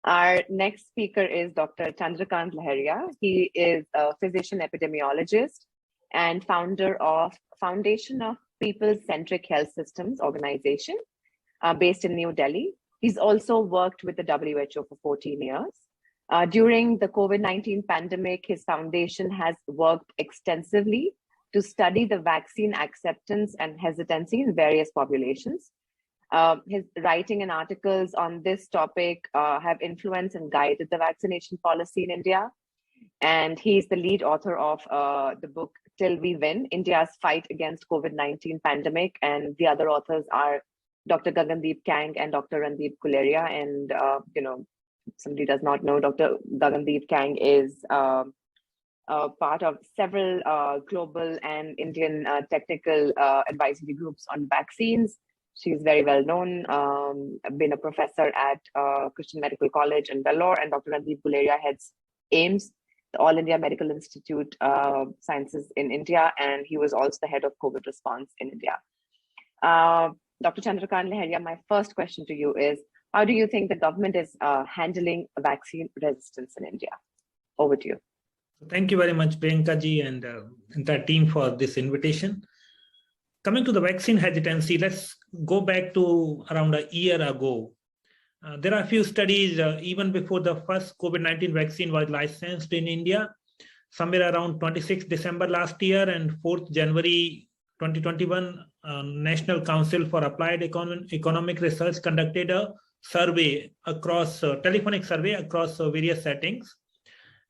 Our next speaker is Dr. Chandrakant Laharia. He is a physician epidemiologist and founder of Foundation of People-Centric Health Systems organization based in New Delhi. He's also worked with the WHO for 14 years. During the COVID-19 pandemic, his foundation has worked extensively to study the vaccine acceptance and hesitancy in various populations. His writing and articles on this topic have influenced and guided the vaccination policy in India. And he's the lead author of the book Till We Win, India's Fight Against COVID-19 Pandemic. And the other authors are Dr. Gagandeep Kang and Dr. Randeep Guleria. And, somebody does not know, Dr. Gagandeep Kang is part of several global and Indian technical advisory groups on vaccines. She's very well known, been a professor at Christian Medical College in Vellore, and Dr. Randeep Guleria heads AIIMS, the All India Medical Institute Sciences in India, and he was also the head of COVID response in India. Dr. Chandrakant Laharia, my first question to you is, how do you think the government is handling vaccine resistance in India? Over to you. Thank you very much, Priyanka ji and entire team for this invitation. Coming to the vaccine hesitancy, let's go back to around a year ago. There are a few studies, even before the first COVID-19 vaccine was licensed in India, somewhere around 26 December last year and 4th January 2021, National Council for Applied Economic Research conducted a survey across, telephonic survey across various settings.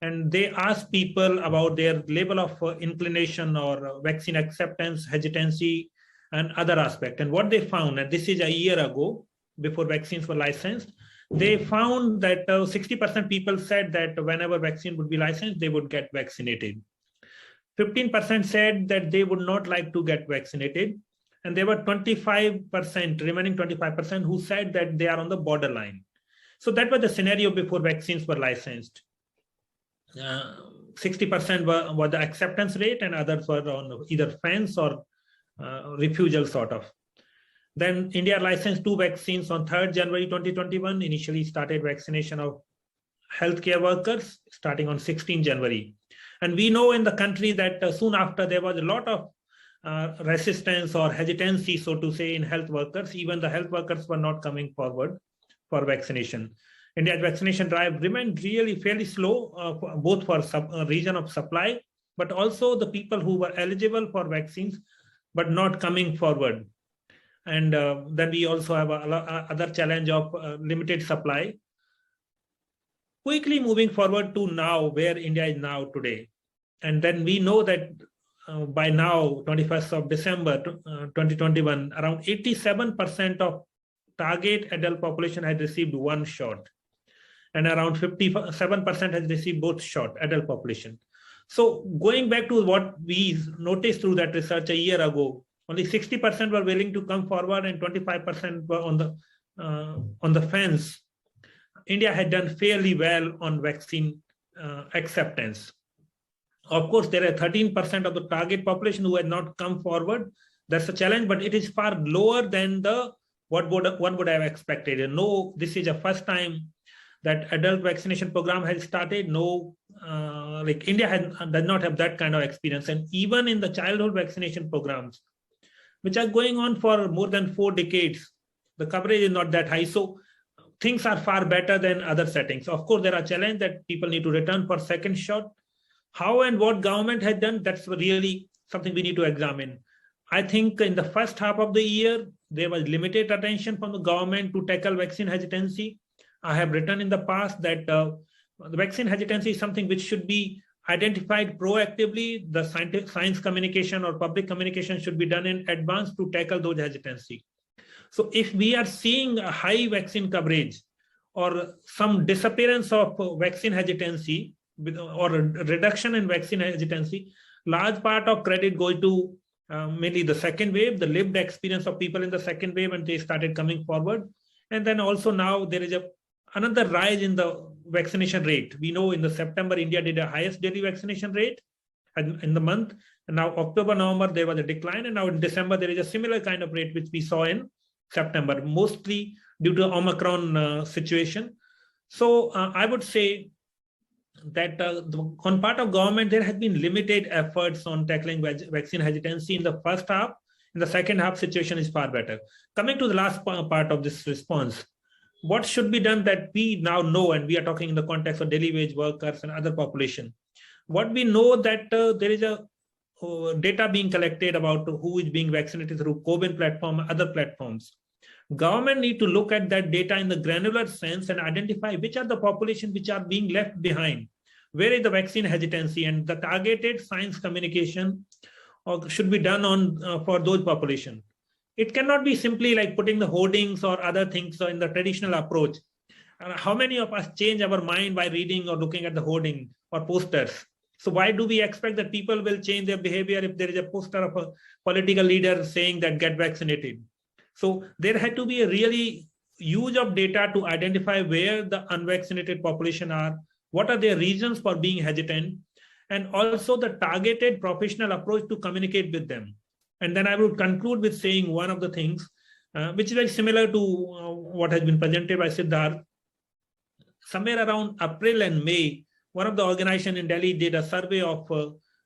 And they asked people about their level of inclination or vaccine acceptance, hesitancy, and other aspects. And what they found, and this is a year ago, before vaccines were licensed, they found that 60% people said that whenever vaccine would be licensed, they would get vaccinated. 15% said that they would not like to get vaccinated. And there were 25%, remaining 25%, who said that they are on the borderline. So that was the scenario before vaccines were licensed. 60% were the acceptance rate, and others were on either fence or refusal sort of. Then India licensed 2 vaccines on 3rd January 2021, initially started vaccination of healthcare workers starting on 16 January. And we know in the country that soon after there was a lot of resistance or hesitancy, so to say, in health workers. Even the health workers were not coming forward for vaccination. India's vaccination drive remained really fairly slow, both for region of supply, but also the people who were eligible for vaccines, but not coming forward. And then we also have other challenge of limited supply. Quickly moving forward to now, where India is now today. And then we know that by now, 21st of December 2021, around 87% of target adult population had received 1 shot. And around 57% has received both shot, adult population. So going back to what we noticed through that research a year ago, only 60% were willing to come forward and 25% were on the fence. India had done fairly well on vaccine acceptance. Of course, there are 13% of the target population who had not come forward. That's a challenge, but it is far lower than what one would have expected. And no, this is the first time that adult vaccination program has started. No, like India does not have that kind of experience. And even in the childhood vaccination programs, which are going on for more than 4 decades, the coverage is not that high. So things are far better than other settings. Of course, there are challenges that people need to return for second shot. How and what government has done, that's really something we need to examine. I think in the first half of the year, there was limited attention from the government to tackle vaccine hesitancy. I have written in the past that the vaccine hesitancy is something which should be identified proactively. The science communication or public communication should be done in advance to tackle those hesitancy. So if we are seeing a high vaccine coverage or some disappearance of vaccine hesitancy or a reduction in vaccine hesitancy, large part of credit goes to mainly the second wave, the lived experience of people in the second wave, and they started coming forward. And then also now there is another rise in the vaccination rate. We know in the September, India did the highest daily vaccination rate in the month. And now October, November, there was a decline. And now in December, there is a similar kind of rate which we saw in September, mostly due to Omicron situation. So I would say that on part of government, there has been limited efforts on tackling vaccine hesitancy in the first half. In the second half, situation is far better. Coming to the last part of this response, what should be done that we now know, and we are talking in the context of daily wage workers and other population. What we know that there is a data being collected about who is being vaccinated through CoWIN platform, other platforms. Government need to look at that data in the granular sense and identify which are the population which are being left behind. Where is the vaccine hesitancy, and the targeted science communication should be done on for those population. It cannot be simply like putting the hoardings or other things in the traditional approach. How many of us change our mind by reading or looking at the hoarding or posters? So why do we expect that people will change their behavior if there is a poster of a political leader saying that get vaccinated? So there had to be a really use of data to identify where the unvaccinated population are, what are their reasons for being hesitant, and also the targeted professional approach to communicate with them. And then I will conclude with saying one of the things, which is very similar to what has been presented by Siddharth. Somewhere around April and May, one of the organizations in Delhi did a survey of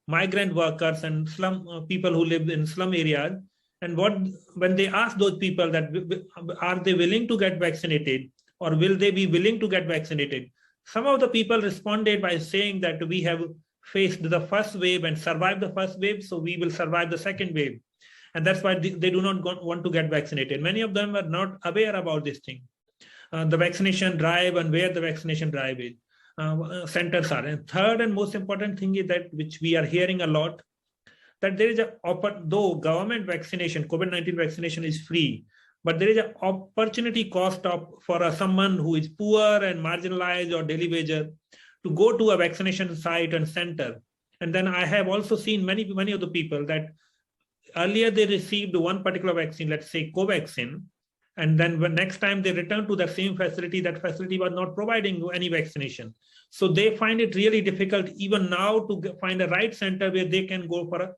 migrant workers and slum people who live in slum areas. And when they asked those people that are they willing to get vaccinated or will they be willing to get vaccinated, some of the people responded by saying that we have faced the first wave and survived the first wave, so we will survive the second wave. And that's why they do not want to get vaccinated. Many of them are not aware about this thing. The vaccination drive and where the vaccination drive is, centers are. And third and most important thing is that, which we are hearing a lot, that there is though government vaccination, COVID-19 vaccination is free, but there is an opportunity cost for someone who is poor and marginalized or daily wager to go to a vaccination site and center. And then I have also seen many of the people that earlier they received one particular vaccine, let's say Covaxin, and then when next time they return to the same facility, that facility was not providing any vaccination. So they find it really difficult even now to find a right center where they can go for a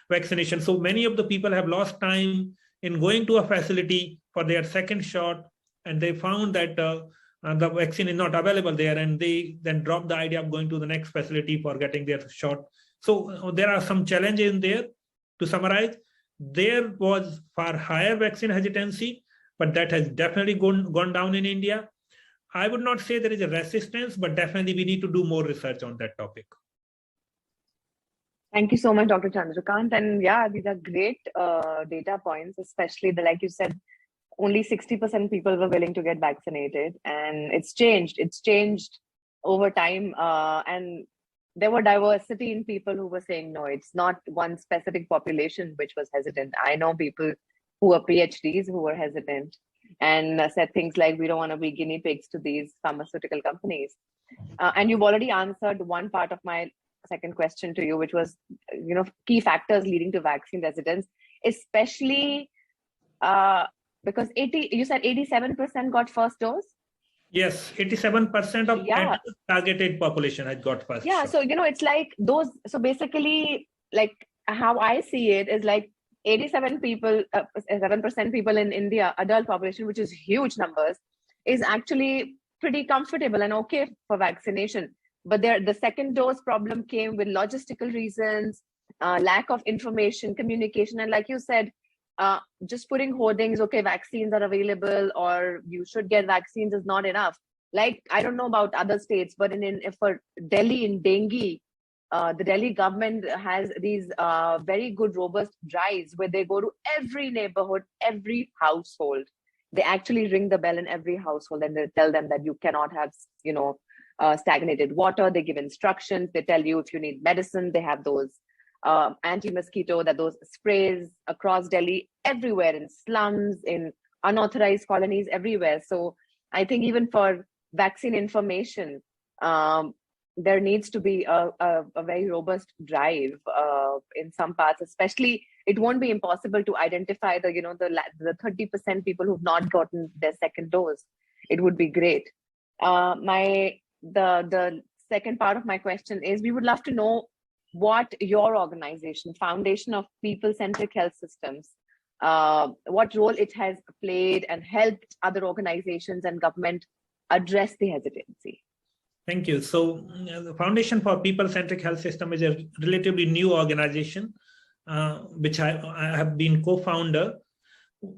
vaccination. So many of the people have lost time in going to a facility for their second shot, and they found that the vaccine is not available there, and they then drop the idea of going to the next facility for getting their shot. So there are some challenges in there. To summarize, there was far higher vaccine hesitancy, but that has definitely gone down in India. I would not say there is a resistance, but definitely we need to do more research on that topic. Thank you so much, Dr. Chandrakant. And yeah, these are great data points, especially like you said, only 60% people were willing to get vaccinated, and it's changed. It's changed over time. And there were diversity in people who were saying no. It's not one specific population which was hesitant. I know people who are PhDs who were hesitant and said things like, we don't want to be guinea pigs to these pharmaceutical companies. And you've already answered one part of my second question to you, which was, key factors leading to vaccine resistance, especially because you said 87% got first dose. Yes, 87% of targeted population had got first. Yeah, so it's like those. So basically, like how I see it is like 87% people in India, adult population, which is huge numbers, is actually pretty comfortable and okay for vaccination. But the second dose problem came with logistical reasons, lack of information, communication, and like you said, just putting hoardings, okay, vaccines are available or you should get vaccines is not enough. Like, I don't know about other states, but for Delhi in dengue, the Delhi government has these very good, robust drives where they go to every neighborhood, every household. They actually ring the bell in every household and they tell them that you cannot have, stagnated water. They give instructions. They tell you if you need medicine, they have those anti-mosquito, those sprays across Delhi, everywhere, in slums, in unauthorized colonies, everywhere. So I think even for vaccine information, there needs to be a very robust drive in some parts. Especially, it won't be impossible to identify the 30% people who've not gotten their second dose. It would be great. The second part of my question is, we would love to know what your organization, Foundation of People-Centric Health Systems, what role it has played and helped other organizations and government address the hesitancy? Thank you. So the Foundation for People-Centric Health System is a relatively new organization, which I have been co-founder.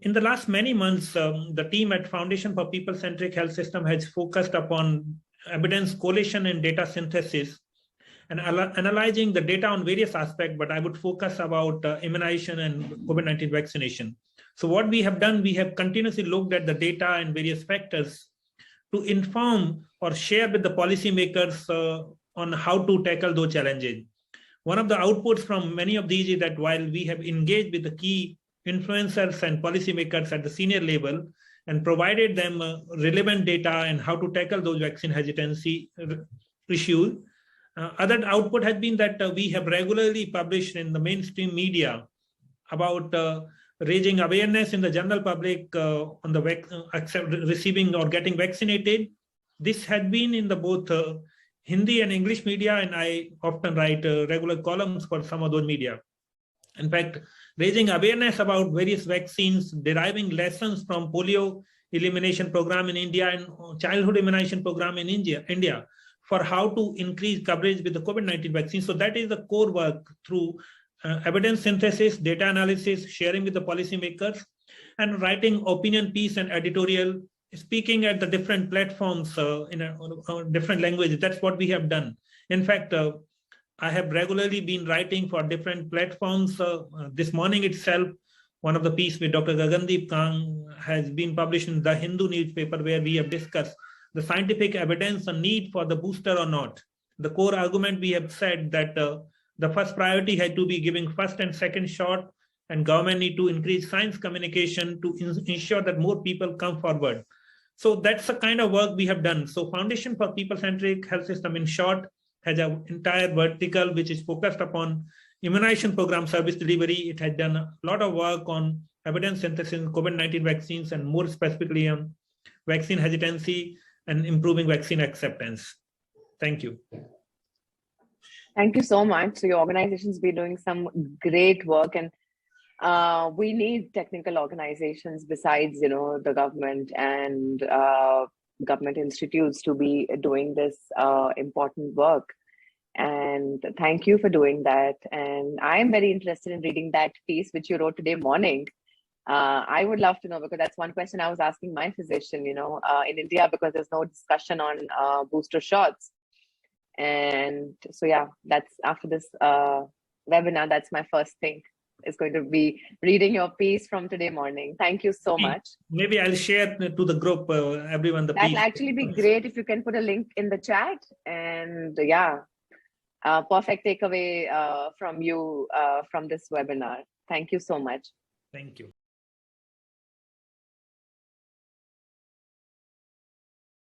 In the last many months, the team at Foundation for People-Centric Health System has focused upon evidence collation and data synthesis and analyzing the data on various aspects, but I would focus about immunization and COVID-19 vaccination. So what we have done, we have continuously looked at the data and various factors to inform or share with the policymakers on how to tackle those challenges. One of the outputs from many of these is that while we have engaged with the key influencers and policymakers at the senior level and provided them relevant data and how to tackle those vaccine hesitancy issues, other output has been that we have regularly published in the mainstream media about raising awareness in the general public on the receiving or getting vaccinated. This had been in the both Hindi and English media, and I often write regular columns for some of those media. In fact, raising awareness about various vaccines, deriving lessons from polio elimination program in India and childhood immunization program in India for how to increase coverage with the COVID-19 vaccine. So that is the core work through evidence synthesis, data analysis, sharing with the policymakers, and writing opinion piece and editorial, speaking at the different platforms in a different languages. That's what we have done. In fact, I have regularly been writing for different platforms. This morning itself, one of the pieces with Dr. Gagandeep Kang has been published in the Hindu newspaper, where we have discussed the scientific evidence and need for the booster or not. The core argument we have said that the first priority had to be giving first and second shot, and government need to increase science communication to ensure that more people come forward. So that's the kind of work we have done. So Foundation for People-Centric Health System, in short, has an entire vertical which is focused upon immunization program service delivery. It has done a lot of work on evidence synthesis, COVID-19 vaccines, and more specifically on vaccine hesitancy and improving vaccine acceptance. Thank you. Thank you so much. So your organization's been doing some great work, and we need technical organizations besides, the government and government institutes to be doing this important work. And thank you for doing that. And I'm very interested in reading that piece which you wrote today morning. I would love to know, because that's one question I was asking my physician, in India, because there's no discussion on booster shots. And so, yeah, that's after this webinar, that's my first thing, is going to be reading your piece from today morning. Thank you so much. Maybe I'll share to the group, everyone, the piece. That'll actually be great if you can put a link in the chat. And yeah, perfect takeaway from you from this webinar. Thank you so much. Thank you.